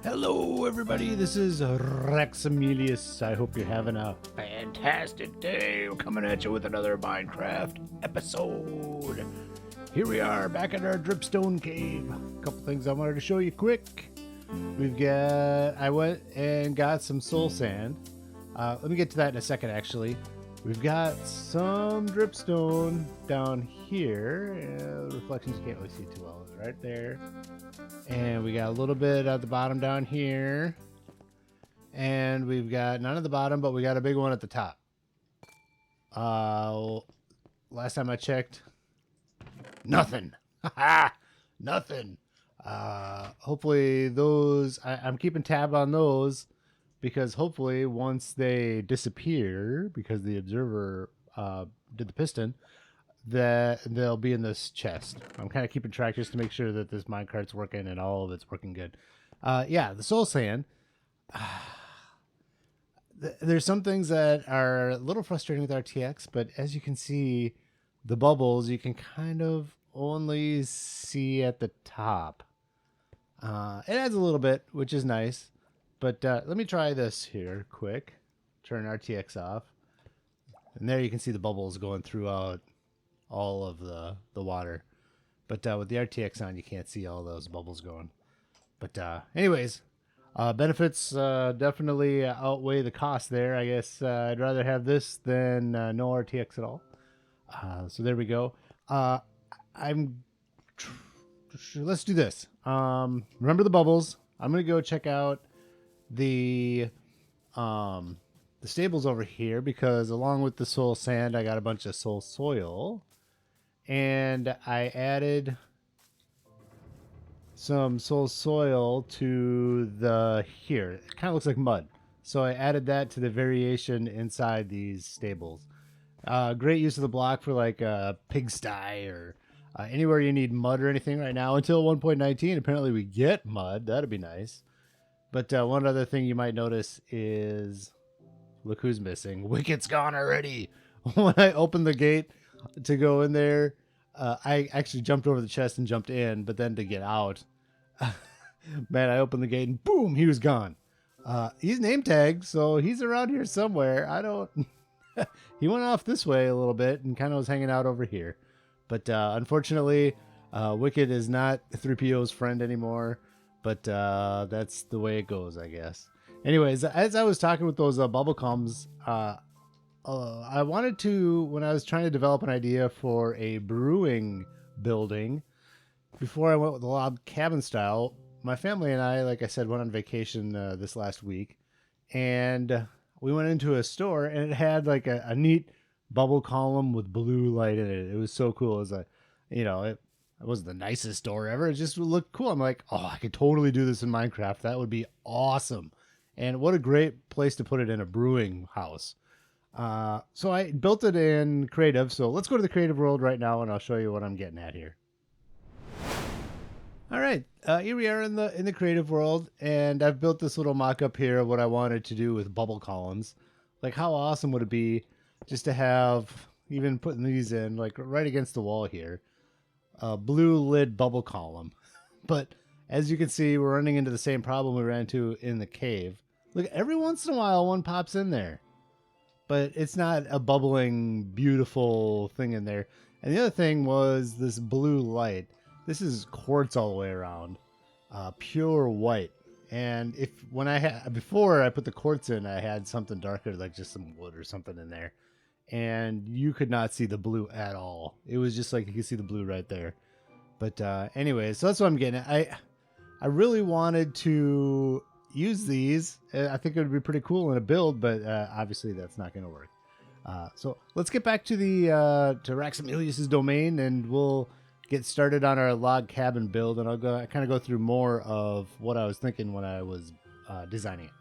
Hello everybody, this is Rex Emilius. I hope you're having a fantastic day. We're coming at you with another Minecraft episode. Here we are back at our dripstone cave. A couple things I wanted to show you quick. I went and got some soul sand. Let me get to that in a second actually. We've got some dripstone down here. The reflections you can't really see too well. Right there. And we got a little bit at the bottom down here. And we've got none at the bottom, but we got a big one at the top. Last time I checked, nothing. Nothing. Hopefully those, I'm keeping tab on those because hopefully once they disappear, because the observer did the piston, that they'll be in this chest. I'm kind of keeping track just to make sure that this minecart's working and all of it's working good. Yeah, the soul sand. There's some things that are a little frustrating with RTX, but as you can see, the bubbles you can kind of only see at the top. It adds a little bit, which is nice. But let me try this here quick. Turn RTX off. And there you can see the bubbles going throughout all of the water. But with the RTX on, you can't see all those bubbles going. But anyways, benefits definitely outweigh the cost there. I guess I'd rather have this than no RTX at all. So there we go. Let's do this. Remember the bubbles. I'm going to go check out the stables over here because along with the soul sand, I got a bunch of soul soil. And I added some soul soil to here. It kind of looks like mud. So I added that to the variation inside these stables. Great use of the block for like a pigsty or anywhere you need mud or anything right now. Until 1.19, apparently we get mud. That'd be nice. But one other thing you might notice is, look who's missing. Wicket's gone already. When I opened the gate to go in there, I actually jumped over the chest and jumped in, but then to get out, man, I opened the gate and boom, he was gone. He's name tagged, so he's around here somewhere. He went off this way a little bit and kind of was hanging out over here. But unfortunately, Wicket is not 3PO's friend anymore, but that's the way it goes, I guess. Anyways, as I was talking with those bubble combs, I wanted to, when I was trying to develop an idea for a brewing building, before I went with the log cabin style, my family and I, like I said, went on vacation this last week, and we went into a store, and it had like a neat bubble column with blue light in it. It was so cool. It was it wasn't the nicest store ever. It just looked cool. I'm like, oh, I could totally do this in Minecraft. That would be awesome. And what a great place to put it in a brewing house. So I built it in creative. So let's go to the creative world right now and I'll show you what I'm getting at here. All right. Here we are in the creative world, and I've built this little mock-up here of what I wanted to do with bubble columns. Like, how awesome would it be just to have, even putting these in, like right against the wall here, a blue lid bubble column. But as you can see, we're running into the same problem we ran into in the cave. Look, every once in a while one pops in there. But it's not a bubbling, beautiful thing in there. And the other thing was this blue light. This is quartz all the way around, pure white. And before I put the quartz in, I had something darker, like just some wood or something in there. And you could not see the blue at all. It was just like you could see the blue right there. But anyways, so that's what I'm getting at. I really wanted to use these. I think it would be pretty cool in a build, but obviously that's not going to work. So let's get back to to Rex Emilius's domain, and we'll get started on our log cabin build, and I'll kind of go through more of what I was thinking when I was designing it.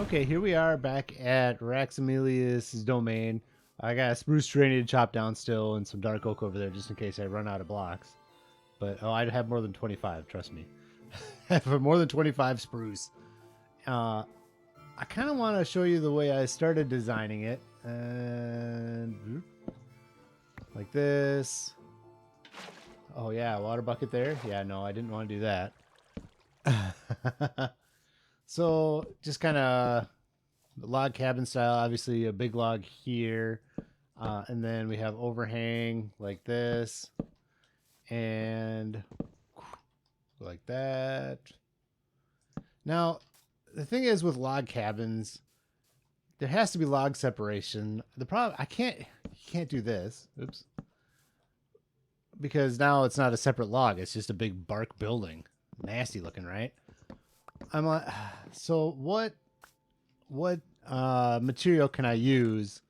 Okay, here we are back at Rex Emilius's domain. I got a spruce tree I need to chop down still, and some dark oak over there just in case I run out of blocks. But I'd have more than 25, trust me. For more than 25 spruce. I kind of want to show you the way I started designing it. And like this. Oh yeah, water bucket there. Yeah, no, I didn't want to do that. So just kind of log cabin style. Obviously, a big log here, and then we have overhang like this, and like that. Now, the thing is with log cabins, there has to be log separation. The problem, you can't do this. Oops. Because now it's not a separate log. It's just a big bark building. Nasty looking, right? I'm like, so what material can I use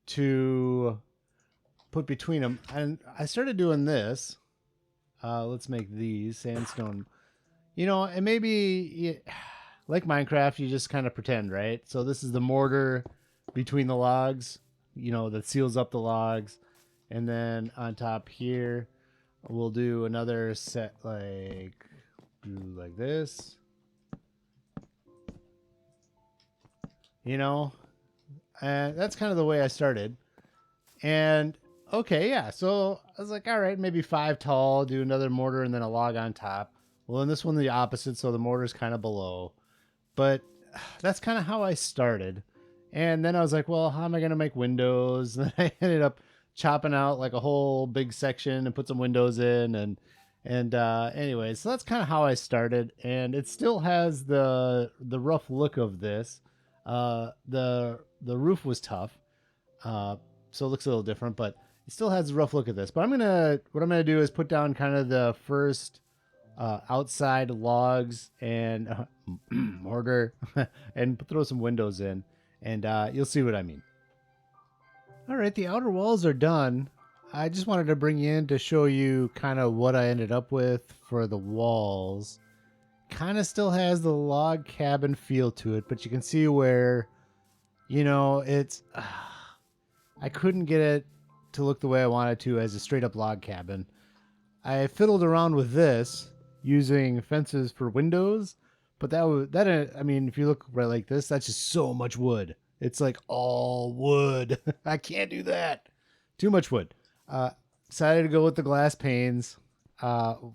to put between them? And I started doing this. Let's make these sandstone. You know, and maybe like Minecraft, you just kind of pretend, right? So this is the mortar between the logs, you know, that seals up the logs. And then on top here, we'll do another set like this. You know, and that's kind of the way I started. And okay, yeah. So I was like, all right, maybe 5 tall, do another mortar and then a log on top. Well, in this one, the opposite. So the mortar's kind of below. But that's kind of how I started. And then I was like, well, how am I going to make windows? And I ended up chopping out like a whole big section and put some windows in. And anyway, so that's kind of how I started. And it still has the rough look of this. The roof was tough. So it looks a little different, but it still has a rough look of this. But what I'm gonna do is put down kind of the first outside logs and mortar and throw some windows in, and you'll see what I mean. All right, the outer walls are done. I just wanted to bring you in to show you kind of what I ended up with for the walls. Kind of still has the log cabin feel to it, but you can see where, you know, it's I couldn't get it to look the way I wanted to as a straight up log cabin. I fiddled around with this using fences for windows, but I mean, if you look right like this, that's just so much wood. It's like all wood. I can't do that. Too much wood. Decided to go with the glass panes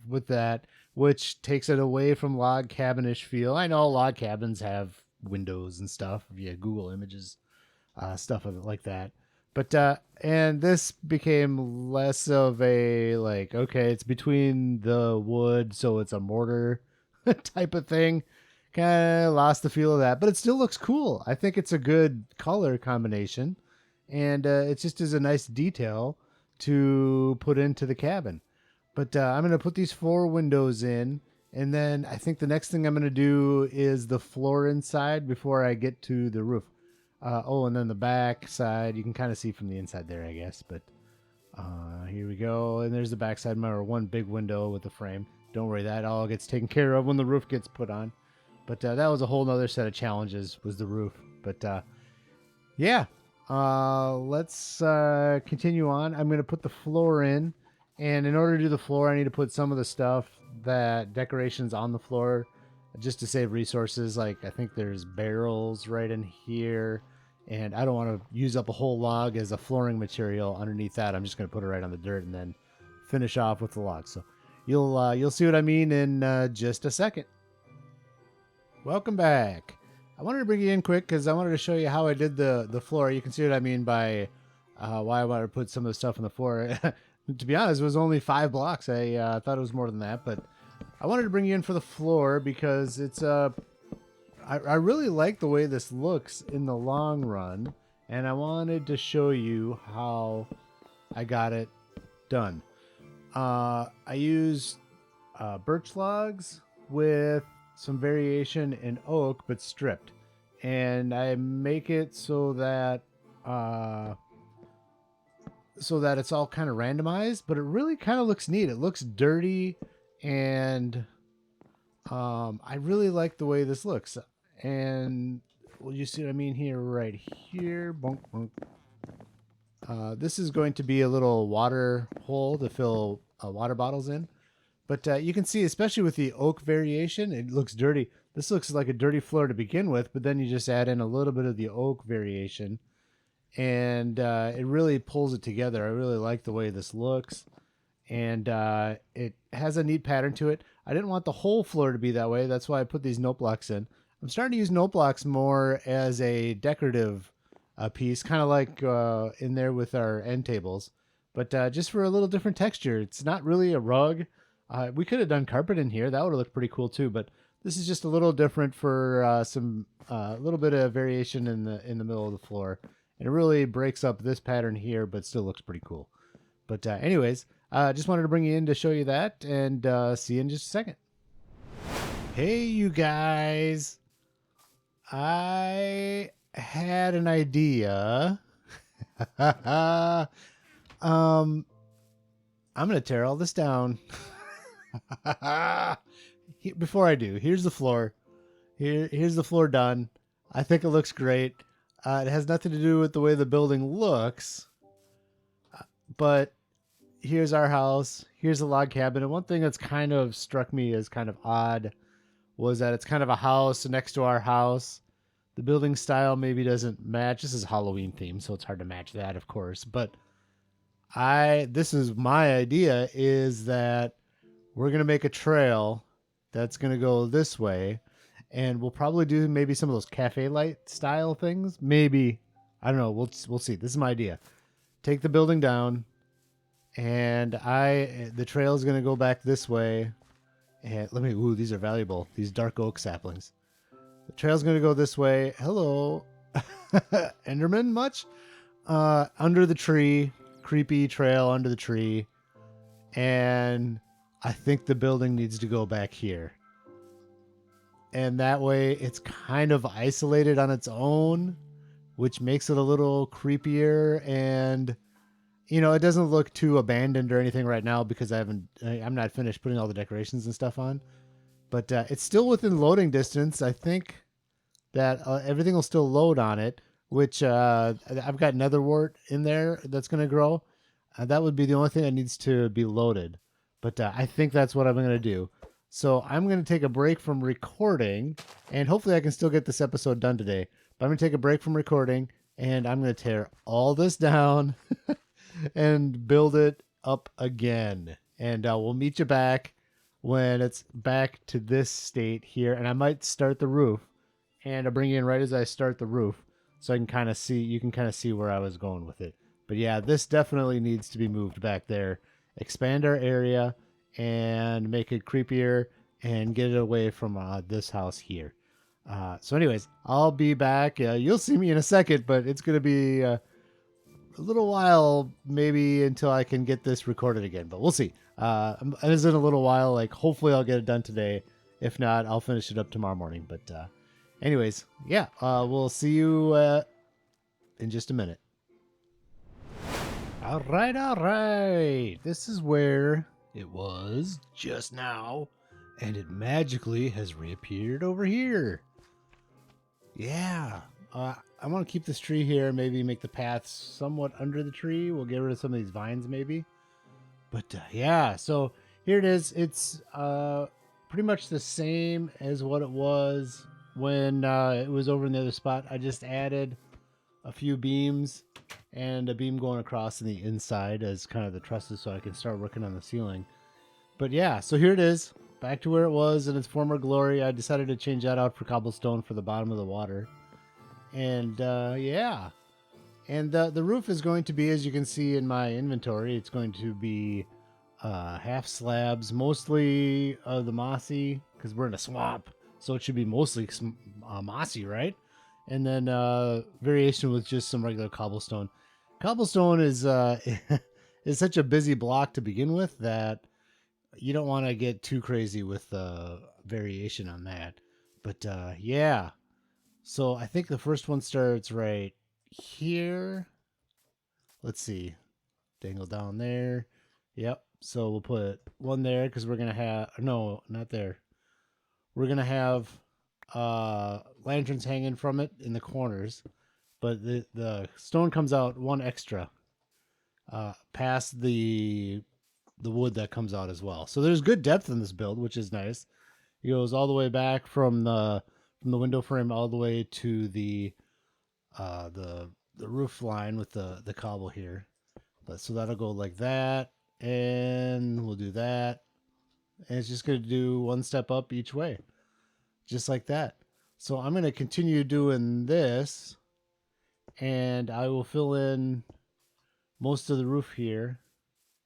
with that, which takes it away from log cabinish feel. I know log cabins have windows and stuff via Google Images, stuff of it like that. But and this became less of a like, okay, it's between the wood, so it's a mortar type of thing. Kind of lost the feel of that, but it still looks cool. I think it's a good color combination, and it just is a nice detail to put into the cabin. But I'm going to put these 4 windows in, and then I think the next thing I'm going to do is the floor inside before I get to the roof. And then the back side, you can kind of see from the inside there, I guess. But here we go, and there's the back side, my one big window with the frame. Don't worry, that all gets taken care of when the roof gets put on. But that was a whole nother set of challenges, was the roof. But yeah, let's continue on. I'm going to put the floor in. And in order to do the floor, I need to put some of the stuff, that decorations on the floor, just to save resources. Like, I think there's barrels right in here. And I don't want to use up a whole log as a flooring material underneath that. I'm just going to put it right on the dirt and then finish off with the log. So you'll see what I mean in just a second. Welcome back. I wanted to bring you in quick because I wanted to show you how I did the floor. You can see what I mean by why I wanted to put some of the stuff on the floor. To be honest, it was only 5 blocks. I thought it was more than that, but I wanted to bring you in for the floor because it's I really like the way this looks in the long run, and I wanted to show you how I got it done. I used birch logs with some variation in oak, but stripped, and I make it so that it's all kind of randomized, but it really kind of looks neat. It looks dirty, and I really like the way this looks. And well, you see what I mean here, right here. Bonk, bonk. This is going to be a little water hole to fill water bottles in. But you can see, especially with the oak variation, it looks dirty. This looks like a dirty floor to begin with, but then you just add in a little bit of the oak variation. and it really pulls it together. I really like the way this looks, and it has a neat pattern to it. I didn't want the whole floor to be that way. That's why I put these note blocks in. I'm starting to use note blocks more as a decorative piece, kind of like in there with our end tables, but just for a little different texture. It's not really a rug. We could have done carpet in here. That would have looked pretty cool too, but this is just a little different for some a little bit of variation in the middle of the floor, and it really breaks up this pattern here, but still looks pretty cool. But anyways, just wanted to bring you in to show you that, and see you in just a second. Hey, you guys. I had an idea. I'm going to tear all this down. Before I do, here's the floor. Here's the floor done. I think it looks great. It has nothing to do with the way the building looks, but here's our house. Here's the log cabin. And one thing that's kind of struck me as kind of odd was that it's kind of a house next to our house. The building style maybe doesn't match. This is Halloween themed, so it's hard to match that, of course. But this is my idea, is that we're going to make a trail that's going to go this way. And we'll probably do maybe some of those cafe light style things. Maybe. I don't know. We'll see. This is my idea. Take the building down, and the trail is going to go back this way. And these are valuable. These dark oak saplings. The trail's going to go this way. Hello. Enderman much? Under the tree. Creepy trail under the tree. And I think the building needs to go back here. And that way it's kind of isolated on its own, which makes it a little creepier. And, you know, it doesn't look too abandoned or anything right now because I'm not finished putting all the decorations and stuff on. But it's still within loading distance. I think that everything will still load on it, which I've got netherwort in there that's going to grow. That would be the only thing that needs to be loaded. But I think that's what I'm going to do. So I'm going to take a break from recording, and hopefully I can still get this episode done today. But I'm going to take a break from recording, and I'm going to tear all this down and build it up again. And we'll meet you back when it's back to this state here. And I might start the roof, and I'll bring you in right as I start the roof, so I can kind of see, you can kind of see where I was going with it. But yeah, this definitely needs to be moved back there. Expand our area and make it creepier and get it away from this house here. So anyways, I'll be back. You'll see me in a second, but it's going to be a little while, maybe until I can get this recorded again, but we'll see. It is in a little while. Like, hopefully I'll get it done today. If not, I'll finish it up tomorrow morning. But anyways, yeah, we'll see you in just a minute. All right. This is where it was just now, and it magically has reappeared over here. Yeah. I want to keep this tree here, maybe make the path somewhat under the tree. We'll get rid of some of these vines maybe. But yeah, so here it is. It's pretty much the same as what it was when it was over in the other spot. I just added a few beams and a beam going across in the inside as kind of the trusses so I can start working on the ceiling. But yeah, so here it is, back to where it was in its former glory. I decided to change that out for cobblestone for the bottom of the water. And yeah, and the roof is going to be, as you can see in my inventory, it's going to be half slabs, mostly the mossy, because we're in a swamp, so it should be mostly mossy, right? And then variation with just some regular cobblestone. Cobblestone is is such a busy block to begin with that you don't want to get too crazy with variation on that. But yeah, so I think the first one starts right here. Let's see, dangle down there. Yep. So we'll put one there because we're gonna have, no, not there. We're gonna have lanterns hanging from it in the corners, but the stone comes out one extra past the wood that comes out as well. So there's good depth in this build, which is nice. It goes all the way back from the window frame all the way to the the roof line with the cobble here. But so that'll go like that, and we'll do that. And it's just going to do one step up each way, just like that. So I'm going to continue doing this, and I will fill in most of the roof here,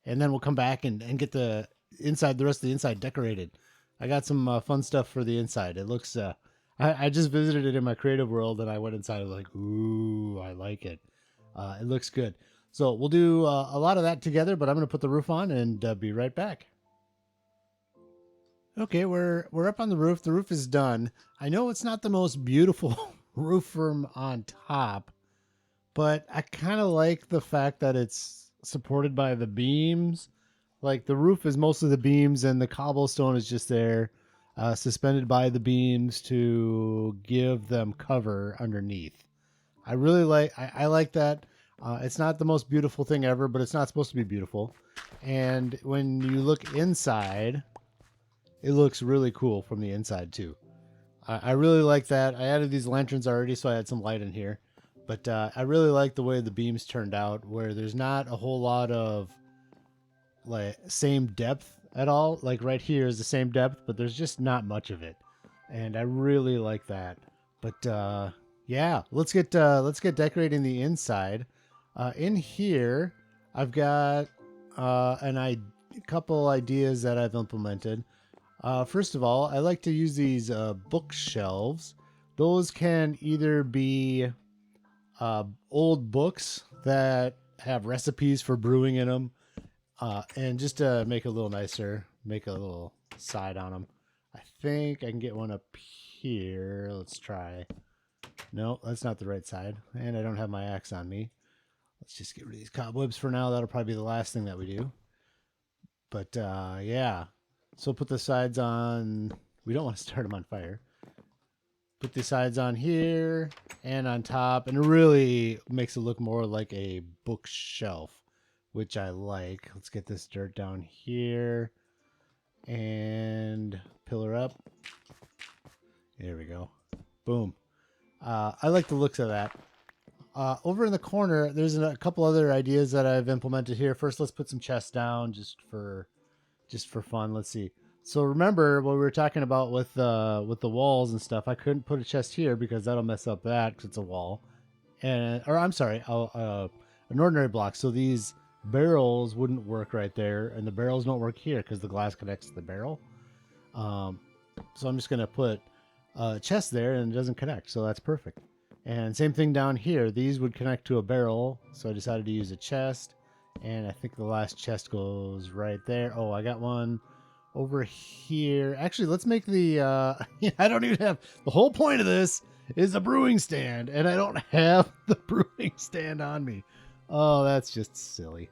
and then we'll come back and get the inside, the rest of the inside decorated. I got some fun stuff for the inside. It looks, I just visited it in my creative world, and I went inside. I was like, ooh, I like it. It looks good. So we'll do a lot of that together, but I'm going to put the roof on and be right back. Okay, we're up on the roof. The roof is done. I know it's not the most beautiful roof from on top, but I kind of like the fact that it's supported by the beams. Like the roof is mostly the beams, and the cobblestone is just there, suspended by the beams to give them cover underneath. I really like. I like that. It's not the most beautiful thing ever, but it's not supposed to be beautiful. And when you look inside, it looks really cool from the inside too. I really like that. I added these lanterns already, so I had some light in here. But I really like the way the beams turned out, where there's not a whole lot of like same depth at all. Like right here is the same depth, but there's just not much of it, and I really like that. But yeah, let's get decorating the inside. In here, I've got a couple ideas that I've implemented. First of all, I like to use these bookshelves. Those can either be old books that have recipes for brewing in them, and just to make it a little nicer, make a little side on them. I think I can get one up here. Let's try. No, that's not the right side, and I don't have my axe on me. Let's just get rid of these cobwebs for now. That'll probably be the last thing that we do. But yeah, so put the sides on. We don't want to start them on fire. Put the sides on here and on top, and it really makes it look more like a bookshelf, which I like. Let's get this dirt down here and pillar up. There we go. Boom. I like the looks of that. Over in the corner, there's a couple other ideas that I've implemented here. First, let's put some chests down just for fun. Let's see. So remember what we were talking about with the walls and stuff. I couldn't put a chest here because that'll mess up that because it's a wall, and or I'm sorry, an ordinary block. So these barrels wouldn't work right there, and the barrels don't work here because the glass connects to the barrel. So I'm just gonna put a chest there, and it doesn't connect, so that's perfect. And same thing down here. These would connect to a barrel, so I decided to use a chest. And I think the last chest goes right there. Oh, I got one over here. Actually, let's make the I don't even have the whole point of this is a brewing stand, and I don't have the brewing stand on me. Oh, that's just silly.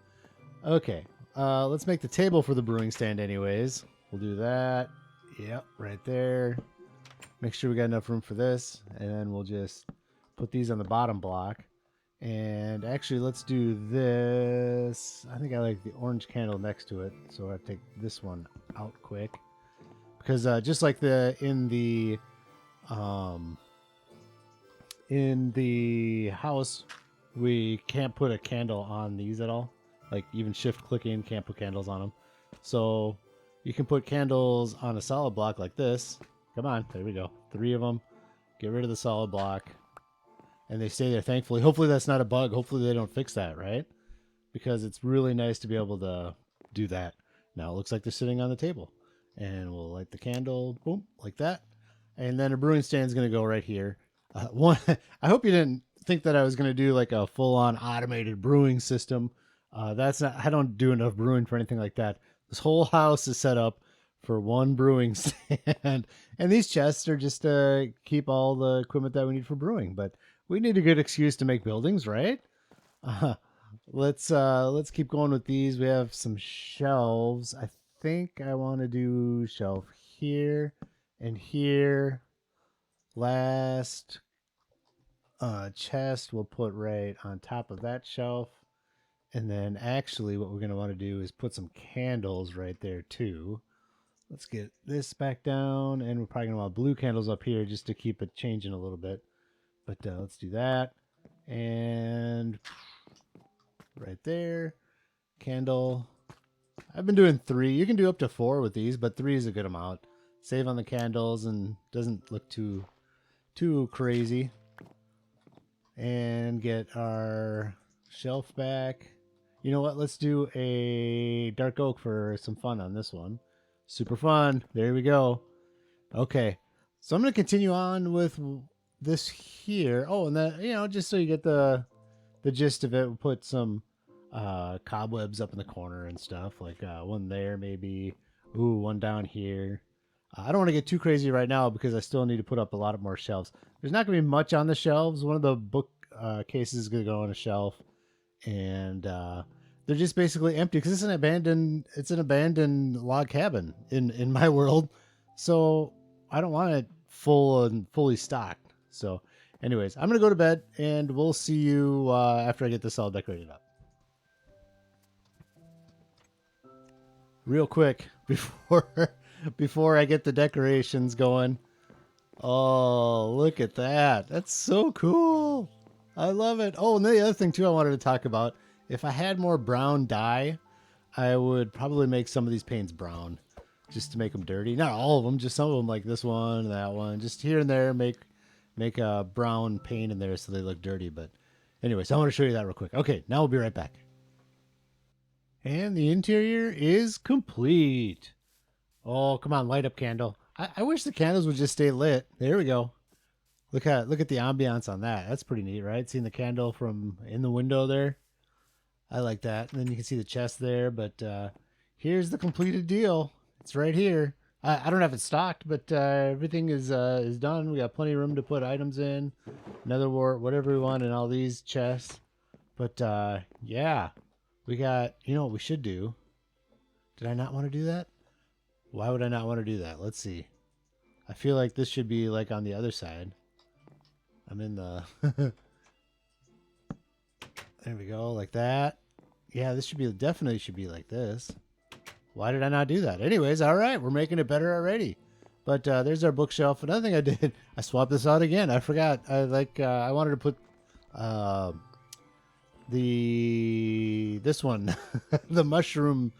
Okay, let's make the table for the brewing stand anyways. We'll do that. Yep, right there. Make sure we got enough room for this, and then we'll just put these on the bottom block. And actually, let's do this. I think I like the orange candle next to it, so I take this one out quick. Because just like in the house, we can't put a candle on these at all. Like even shift clicking, can't put candles on them. So you can put candles on a solid block like this. Come on, there we go. 3 of them. Get rid of the solid block. And they stay there, thankfully. Hopefully that's not a bug. Hopefully they don't fix that, right? Because it's really nice to be able to do that. Now it looks like they're sitting on the table. And we'll light the candle, boom, like that. And then a brewing stand is going to go right here. I hope you didn't think that I was going to do like a full-on automated brewing system. That's not. I don't do enough brewing for anything like that. This whole house is set up for one brewing stand. And these chests are just to keep all the equipment that we need for brewing. But we need a good excuse to make buildings, right? Let's keep going with these. We have some shelves. I think I want to do shelf here and here. Last chest we'll put right on top of that shelf. And then actually what we're going to want to do is put some candles right there too. Let's get this back down, and we're probably going to want blue candles up here just to keep it changing a little bit. But let's do that. And right there. Candle. I've been doing 3. You can do up to 4 with these, but 3 is a good amount. Save on the candles and doesn't look too crazy. And get our shelf back. You know what? Let's do a dark oak for some fun on this one. Super fun. There we go. Okay. So I'm going to continue on with this here. Oh, and that, you know, just so you get the gist of it, we'll put some cobwebs up in the corner and stuff. Like one there maybe. Ooh, one down here. I don't want to get too crazy right now because I still need to put up a lot of more shelves. There's not going to be much on the shelves. One of the book cases is going to go on a shelf, and they're just basically empty because it's an abandoned log cabin in my world. So I don't want it full and fully stocked. So, anyways, I'm going to go to bed, and we'll see you after I get this all decorated up. Real quick before I get the decorations going. Oh, look at that. That's so cool. I love it. Oh, and the other thing too I wanted to talk about, if I had more brown dye, I would probably make some of these paints brown just to make them dirty. Not all of them, just some of them, like this one and that one. Just here and there, make a brown paint in there so they look dirty. But anyways, I want to show you that real quick. Okay, now we'll be right back. And the interior is complete. Oh, come on, light up candle. I wish the candles would just stay lit. There we go. Look at the ambiance on that. That's pretty neat, right? Seeing the candle from in the window there. I like that. And then you can see the chest there. But here's the completed deal. It's right here. I don't have it stocked, but everything is done. We got plenty of room to put items in, nether wart, whatever we want in all these chests. But yeah, we got. You know what we should do? Did I not want to do that? Why would I not want to do that? Let's see. I feel like this should be like on the other side. I'm in the... There we go, like that. Yeah, this definitely should be like this. Why did I not do that? Anyways, all right, we're making it better already. But there's our bookshelf. Another thing I did, I swapped this out again. I forgot. I wanted to put this one, the shroom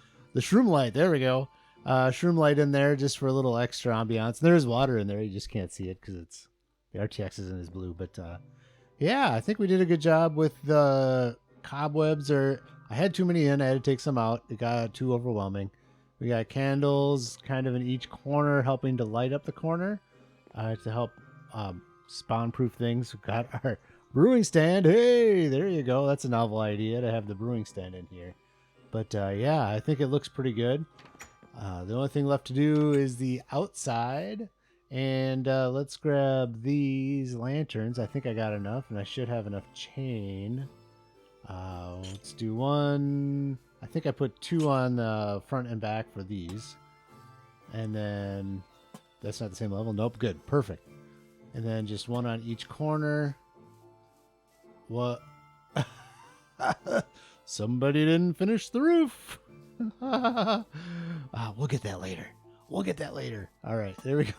light. There we go. Shroom light in there just for a little extra ambiance. There's water in there. You just can't see it because the RTX isn't as blue. But yeah, I think we did a good job with the cobwebs. I had too many in. I had to take some out. It got too overwhelming. We got candles kind of in each corner helping to light up the corner to help spawn-proof things. We've got our brewing stand. Hey, there you go. That's a novel idea to have the brewing stand in here. But yeah, I think it looks pretty good. The only thing left to do is the outside. And let's grab these lanterns. I think I got enough, and I should have enough chain. Let's do one. I think I put 2 on the front and back for these. And then that's not the same level. Nope, good. Perfect. And then just 1 on each corner. What? Somebody didn't finish the roof. We'll get that later. All right, there we go.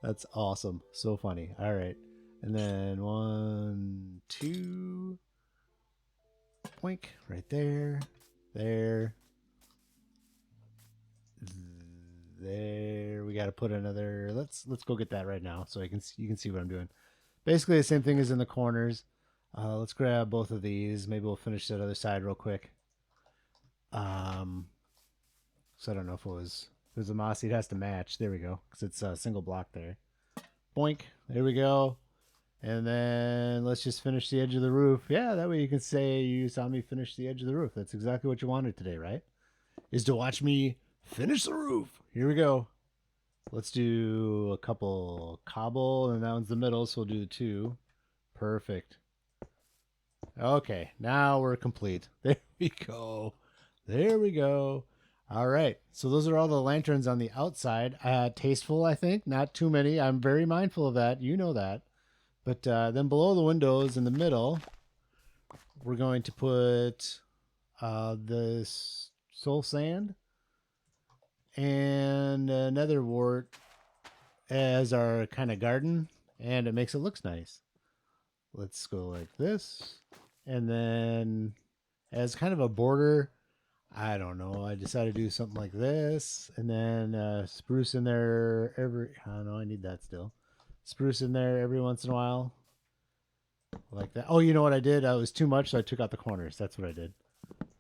That's awesome. So funny. All right. And then 1, 2. Boink. Right there. There. There. We got to put another. Let's go get that right now so you can see what I'm doing. Basically the same thing as in the corners. Let's grab both of these. Maybe we'll finish that other side real quick. So I don't know if it was a mossy. It has to match. There we go, because it's a single block there. Boink. There we go. And then let's just finish the edge of the roof. Yeah, that way you can say you saw me finish the edge of the roof. That's exactly what you wanted today, right? Is to watch me finish the roof. Here we go. Let's do a couple cobble, and that one's the middle, so we'll do 2. Perfect. Okay, now we're complete. There we go. There we go. All right, so those are all the lanterns on the outside. Tasteful, I think. Not too many. I'm very mindful of that. You know that. But then below the windows in the middle, we're going to put this soul sand and nether wart as our kind of garden, and it makes it look nice. Let's go like this. And then as kind of a border, I don't know, I decided to do something like this. And then spruce in there I don't know, I need that still. Spruce in there every once in a while. Like that. Oh, you know what I did? It was too much, so I took out the corners. That's what I did.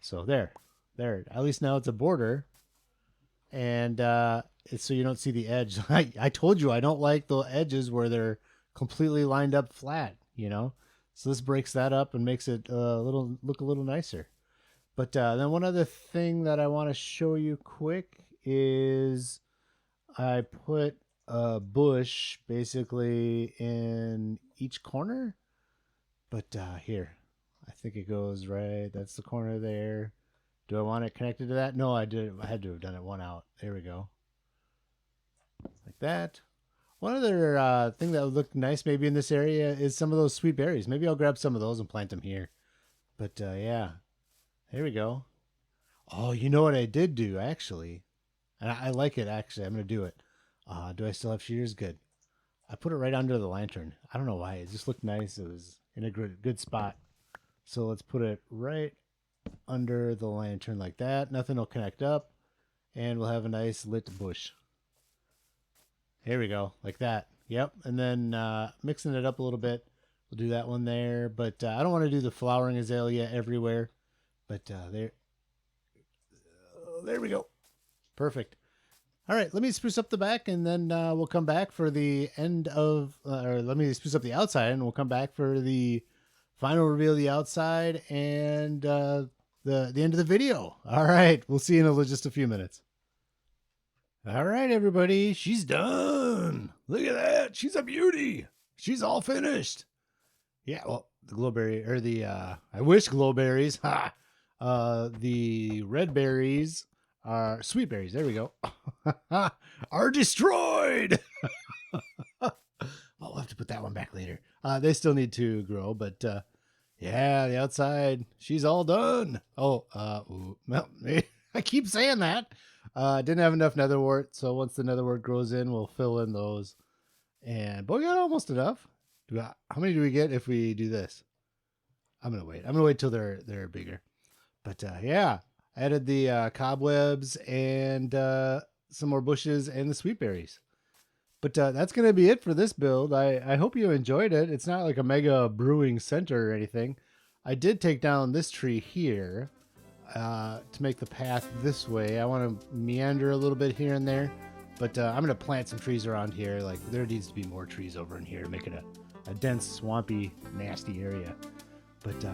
So there. At least now it's a border. And so you don't see the edge. I told you I don't like the edges where they're completely lined up flat, you know? So this breaks that up and makes it look a little nicer. But then one other thing that I want to show you quick is I put a bush basically in each corner. But here, I think it goes right. That's the corner there. Do I want it connected to that? No, I did. I had to have done it one out. There we go. Like that. One other thing that would look nice maybe in this area is some of those sweet berries. Maybe I'll grab some of those and plant them here. But yeah, there we go. Oh, you know what I did do actually? And I like it actually. I'm going to do it. Do I still have shears? Good. I put it right under the lantern. I don't know why. It just looked nice. It was in a good spot. So let's put it right under the lantern like that. Nothing will connect up. And we'll have a nice lit bush. Here we go. Like that. Yep. And then mixing it up a little bit. We'll do that one there. But I don't want to do the flowering azalea everywhere. But there we go. Perfect. All right, let me spruce up the back, and then we'll come back for the end of, or let me spruce up the outside, and we'll come back for the final reveal of the outside and the end of the video. All right, we'll see you in just a few minutes. All right, everybody, she's done. Look at that, she's a beauty. She's all finished. Yeah, well, the glowberry, or the, I wish glowberries, the red berries are sweet berries. There we go. Are destroyed. I'll have to put that one back later. They still need to grow, but yeah, the outside, she's all done. Oh, well, I keep saying that. Didn't have enough nether wart, so once the nether wart grows in, we'll fill in those. But we got almost enough. How many do we get if we do this? I'm gonna wait. I'm gonna wait till they're bigger. But yeah, added the cobwebs and some more bushes and the sweet berries. But that's going to be it for this build. I hope you enjoyed it. It's not like a mega brewing center or anything. I did take down this tree here to make the path this way. I want to meander a little bit here and there. But I'm going to plant some trees around here. Like there needs to be more trees over in here to make it a dense, swampy, nasty area. But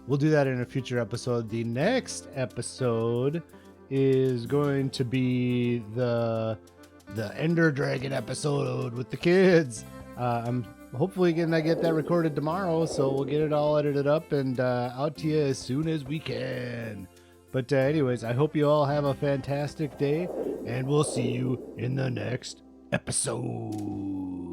we'll do that in a future episode. The next episode is going to be the Ender Dragon episode with the kids. I'm hopefully going to get that recorded tomorrow, so we'll get it all edited up and out to you as soon as we can. But anyways, I hope you all have a fantastic day, and we'll see you in the next episode.